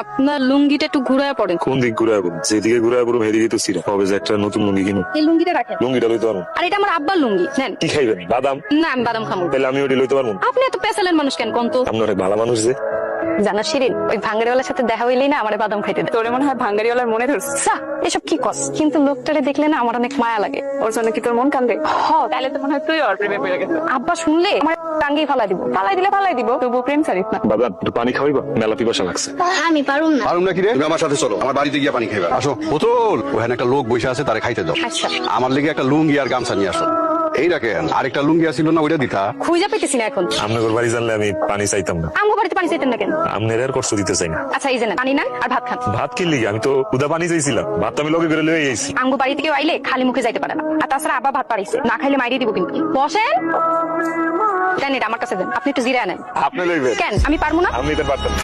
আপনার লুঙ্গিটা একটু ঘুরায় পড়েন। কোন দিক ঘুরে আবো? যেদিকে ঘুরে আবো হেদিকে তো ছিঁড়া হবে, যে একটা নতুন লুঙ্গি কিনো। এই লুঙ্গিটা রাখেন। লুঙ্গিটা লইতে পারবো? আর এটা আমার আব্বার লুঙ্গি, নেন। কি খাইবেন? বাদাম? না, আমি বাদাম খাবো। তাহলে আমি ওটি লইতে পারবো? আপনি এত পেশালের মানুষ কেন কোন তো? আপনি অনেক ভালো মানুষ যে। জানা শিরিন, ওই ভাঙ্গারিওয়ালার সাথে দেখা হইলেই না আমারে বাদাম খাইতে দেয়। তোরে মনে হয় ভাঙ্গারিওয়ালার মনে ধরছে। এসব কি কস? কিন্তু লোকটারে দেখলে না আমার অনেক মায়া লাগে। ওর জন্য কি তোর মন কান্দে? হ, তাহলে তো মনে হয় তুই ওর প্রেমে পড়ে গেছিস। আব্বা শুনলে আমার টাঙ্গি ফালাই দিব। ফালাই দিব তবু প্রেম ছাড়িস না। বাদাম একটু পানি খাওয়াইবা? মেলা পিপাসা লাগছে। আমি পারুম না। পারুম না কি রে? তুমি আমার সাথে চলো, আমার বাড়িতে গিয়ে পানি খাইবা। আসো পুতুল, ওখানে একটা লোক বসে আছে, তারে খাইতে দাও। আচ্ছা। আমার লেগে একটা লুঙ্গি আর গামছা নিয়ে আসো। এই রাখেন, আরেকটা লুঙ্গি আছিল না, ওইটা দিতা। খুঁজে পেতেছি না এখন। আপনার বাড়ি জানলে আমি পানি চাইতাম না। আমগো বাড়িতে পানি চাইতেন না কেন? আপনার আর কষ্ট দিতে চাই না। আচ্ছা, এই যে নেন, পানি নেন আর ভাত খান। ভাত কিনলি? আমি তো উদা পানি চাইছিলাম, ভাত তো আমি লগে করে লয়ে আইছি। আমগো বাড়ি থেকে আইলে খালি মুখে যাইতে পারে না। আর তাছাড়া আব্বা ভাত পারিছে, না খাইলে মাইরে দিব কিন্তু। বসেন। দেন, এটা আমার কাছে দেন। আপনি একটু জিরা নেন। আপনি লইবেন? কেন, আমি পারবো না? আমি এটা পারতাম না।